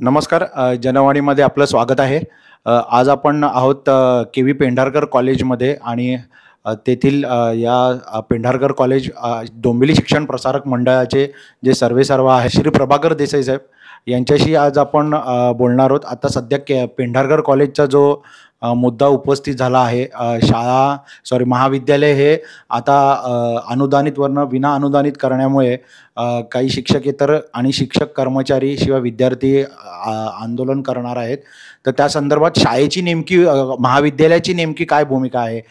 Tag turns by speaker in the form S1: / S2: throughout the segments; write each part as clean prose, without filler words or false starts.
S1: नमस्कार. जनवाणीमध्ये आपलं स्वागत आहे. आज आपण आहोत के.व्ही. पेंढारकर कॉलेजमध्ये आणि तेथील पेंढारकर कॉलेज डोंबिवली शिक्षण प्रसारक मंडळाचे जे सर्वेसर्वा आहे श्री प्रभाकर देसाई साहेब यांच्याशी आज आपण बोलणार आहोत. आता सध्या पेंढारकर कॉलेजचा जो मुद्दा उपस्थित झाला आहे, महाविद्यालय हे आता अनुदानितवरनं विना अनुदानित करण्यामुळे काही शिक्षकेतर आणि शिक्षक कर्मचारी शिवाय विद्यार्थी आंदोलन करणार आहेत. तर त्या संदर्भात शाळेची नेमकी महाविद्यालयाची नेमकी काय भूमिका आहे,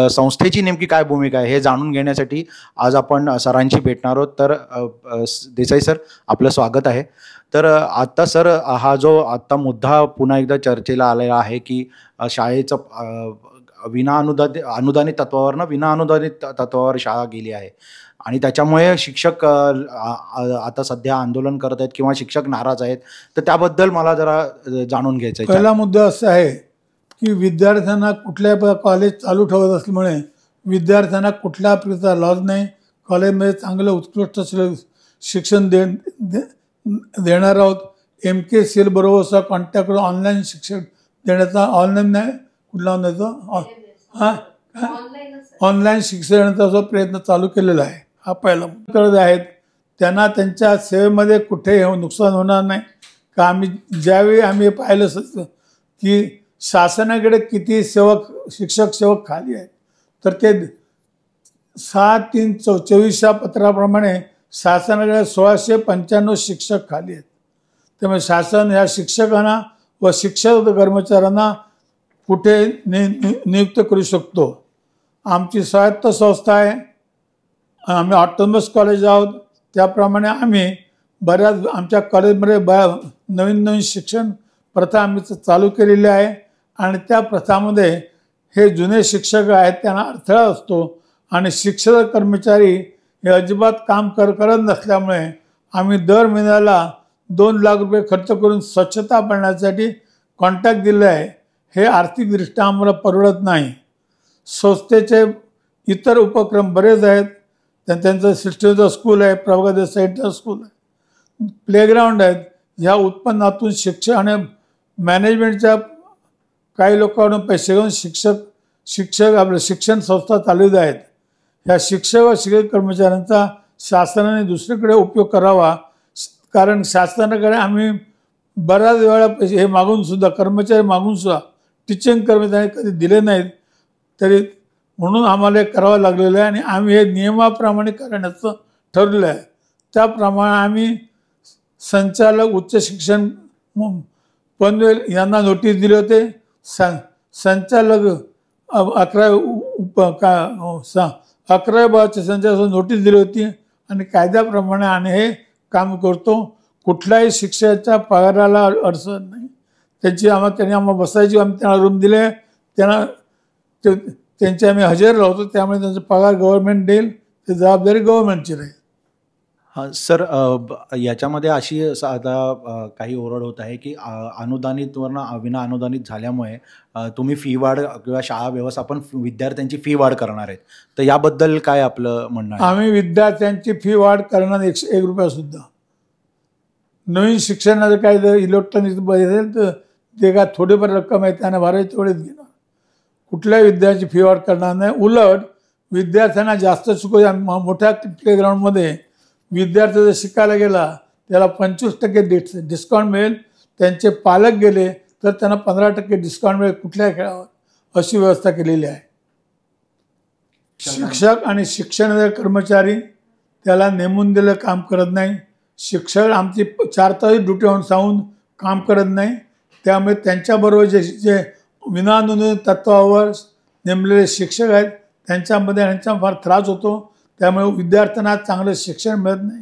S1: संस्थेची नेमकी काय भूमिका आहे हे जाणून घेण्यासाठी आज आपण सरांशी भेटणार आहोत. तर देसाई सर, आपलं स्वागत आहे. तर आत्ता सर, हा जो आत्ता मुद्दा पुन्हा एकदा चर्चेला आलेला आहे की शाळेचं अनुदानित तत्वावरनं विना अनुदानित तत्वावर शाळा गेली आहे आणि त्याच्यामुळे शिक्षक आता सध्या आंदोलन करत आहेत किंवा शिक्षक नाराज आहेत. तर त्याबद्दल मला जरा जाणून घ्यायचं आहे.
S2: पहिला मुद्दा असा आहे की विद्यार्थ्यांना कुठल्या कॉलेज चालू ठेवत असल्यामुळे विद्यार्थ्यांना कुठल्या प्रकारचा लॉज नाही. कॉलेजमध्ये चांगलं उत्कृष्ट शिक्षण देणार आहोत. MKCL बरोबरचा कॉन्टॅक्ट करून ऑनलाईन शिक्षण देण्याचा, ऑनलाईन नाही कुठला ऑनलाईन शिक्षण देण्याचा जो प्रयत्न चालू केलेला आहे, हा पहिला करत आहेत. त्यांना त्यांच्या सेवेमध्ये कुठे नुकसान होणार नाही का. ज्यावेळी आम्ही पाहिलं की शासनाकडे किती शिक्षक सेवक खाली आहेत, तर ते 6/3/24 पत्राप्रमाणे शासनाकडे 1695 शिक्षक खाली आहेत. त्यामुळे शासन ह्या शिक्षकांना व शिक्षक कर्मचाऱ्यांना कुठे नियुक्त करू शकतो. आमची स्वायत्त संस्था आहे, आम्ही ऑटोनॉमस कॉलेज आहोत. त्याप्रमाणे आम्ही बऱ्याच आमच्या कॉलेजमध्ये नवीन शिक्षण प्रथा आम्ही चालू केलेली आहे आणि त्या प्रथामध्ये हे जुने शिक्षक आहेत त्यांना अडथळा असतो आणि शिक्षक कर्मचारी हे अजिबात काम करत नसल्यामुळे आम्ही दर महिन्याला 2 लाख रुपये खर्च करून स्वच्छता पाळण्यासाठी कॉन्ट्रॅक्ट दिले आहे. हे आर्थिकदृष्ट्या आम्हाला परवडत नाही. संस्थेचे इतर उपक्रम बरेच आहेत. त्यांचं सिस्टमचं स्कूल आहे, प्रभाकर देसाईंचं स्कूल आहे, प्लेग्राऊंड आहेत. ह्या उत्पन्नातून शिक्षण आणि मॅनेजमेंटच्या काही लोकांना पैसे घेऊन शिक्षक आपलं शिक्षण संस्था चालवत आहेत. ह्या शिक्षक व शिक्षक कर्मचाऱ्यांचा शासनाने दुसरीकडे उपयोग करावा. कारण शासनाकडे आम्ही बऱ्याच वेळा पैसे हे मागून सुद्धा, कर्मचारी मागून सुद्धा टीचिंग कर्मचारी कधी दिले नाहीत. तरी म्हणून आम्हाला हे करावं लागलेलं आहे आणि आम्ही हे नियमाप्रमाणे करण्याचं ठरवलं आहे. त्याप्रमाणे आम्ही संचालक उच्च शिक्षण पनवेल यांना नोटीस दिले होते. संचालक 11 बाबतच्या संचालक नोटीस दिली होती आणि कायद्याप्रमाणे आणि हे काम करतो. कुठल्याही शिक्षकाच्या पगाराला अडचण नाही. त्यांनी आम्हाला बसायची, आम्ही त्यांना रूम दिले, त्यांचे आम्ही हजेर लावतो. त्यामुळे त्यांचा पगार गव्हर्नमेंट देईल, ती जबाबदारी गव्हर्नमेंटची राहील.
S1: हां सर, याच्यामध्ये अशी आता काही ओरड होत आहे की अनुदानितवरनं विना अनुदानित झाल्यामुळे तुम्ही फी वाढ किंवा शाळा व्यवस्थापन विद्यार्थ्यांची फी वाढ करणार आहेत. तर याबद्दल काय आपलं म्हणणं आहे?
S2: आम्ही विद्यार्थ्यांची फी वाढ करणार 1 रुपया सुद्धा. नवीन शिक्षणाचं काय जर इलेक्ट्रॉनिक असेल तर ते काय थोडेफार रक्कम आहे त्यांना भरायची, तेवढेच घेणार. कुठल्याही विद्यार्थ्याची फी वाढ करणार नाही. उलट विद्यार्थ्यांना जास्त शिकवू. मोठ्या प्लेग्राऊंडमध्ये विद्यार्थी जर शिकायला गेला त्याला 25% डिस्काउंट मिळेल. त्यांचे पालक गेले तर त्यांना 15% डिस्काउंट मिळेल कुठल्याही खेळावर. अशी व्यवस्था केलेली आहे. शिक्षक आणि शिक्षण कर्मचारी त्याला नेमून दिलं काम करत नाही. शिक्षक आमची 4 तास ड्युटी होऊन सांगून काम करत नाही. त्यामुळे त्यांच्याबरोबर जे विनाअनुदानित तत्वावर नेमलेले शिक्षक आहेत त्यांच्यामध्ये यांचा फार त्रास होतो. त्यामुळे विद्यार्थ्यांना चांगलं शिक्षण मिळत नाही.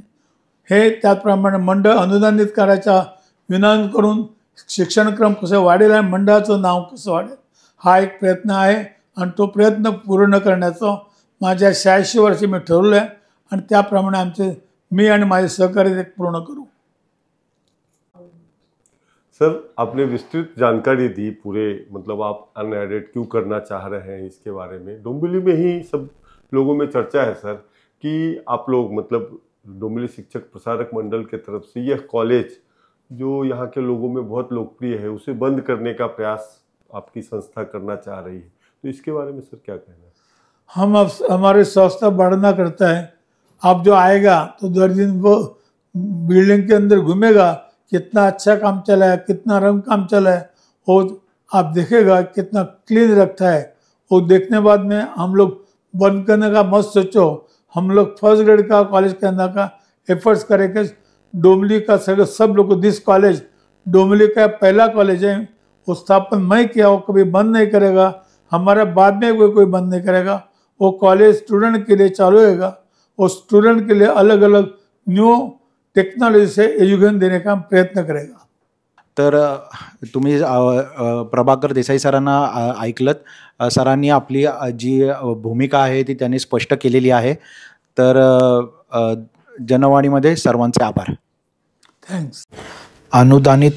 S2: हे त्याचप्रमाणे मंडळ अनुदानित करायचा, विनाअनुदानित करून शिक्षणक्रम कसं वाढेल आणि मंडळाचं नाव कसं वाढेल, हा एक प्रयत्न आहे आणि तो प्रयत्न पूर्ण करण्याचं माझ्या 86 वर्षी मी ठरवलं आहे आणि त्याप्रमाणे मी आणि माझे सहकारी ते पूर्ण करू.
S3: सर, आपने विस्तृत जानकारी दी पूरे, मतलब आप अनएडेड क्यों करना चाह रहे हैं इसके बारे में. डोंबिवली में ही सब लोगों में चर्चा है सर कि आप लोग मतलब डोंबिवली शिक्षक प्रसारक मंडल के तरफ से यह कॉलेज जो यहाँ के लोगों में बहुत लोकप्रिय है उसे बंद करने का प्रयास आपकी संस्था करना चाह रही है, तो इसके बारे में सर क्या कहना है?
S2: हम अब हमारी संस्था बढ़ना करता है। आप जो आएगा तो 2 दिन वो बिल्डिंग के अंदर घूमेगा, कितना अच्छा काम चला है, कितना रंग काम चला है, वो आप देखेगा कितना क्लीन रखता है। वो देखने बाद में हम लोग बंद करने का मत सोचो। हम लोग फर्स्ट ग्रेड का कॉलेज के अंदर का एफर्ट्स करेंगे। डोमली का सब लोग, दिस कॉलेज डोमली का पहला कॉलेज है, वो स्थापन मैं किया, वो कभी बंद नहीं करेगा। हमारा बाद में कोई बंद नहीं करेगा। वो कॉलेज स्टूडेंट के लिए चालू होगा। वो स्टूडेंट के लिए अलग अलग न्यू टेक्नॉलॉजी से एजुकेशन देने का प्रयत्न करेगा।
S1: तर तुम्ही प्रभाकर देसाई सरांना ऐकलत. सरांनी आपली जी भूमिका आहे ती त्यांनी स्पष्ट केलेली आहे. तर जनवाणीमध्ये सर्वांचे आभार.
S2: थँक्स.
S1: अनुदानित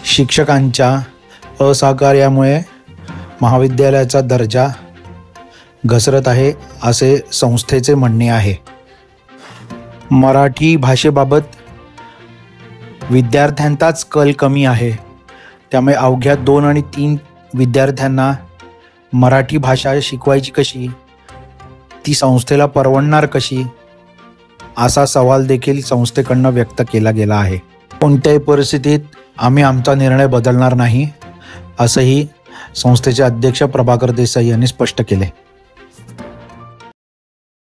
S1: शिक्षकांच्या असहकार्यामुळे महाविद्यालयाचा दर्जा घसरत आहे असे संस्थेचे म्हणणे आहे. मराठी भाषेबाबत विद्यार्थ्यांचाच कल कमी आहे. त्यामुळे अवघ्या 2 आणि 3 विद्यार्थ्यांना मराठी भाषा शिकवायची कशी, ती संस्थेला परवडणार कशी, असा सवाल देखील संस्थेकडून व्यक्त केला गेला आहे. कोणत्याही परिस्थितीत आम्ही आमचा निर्णय बदलणार नाही, असंही संस्थेचे अध्यक्ष प्रभाकर देसाई यांनी स्पष्ट केले.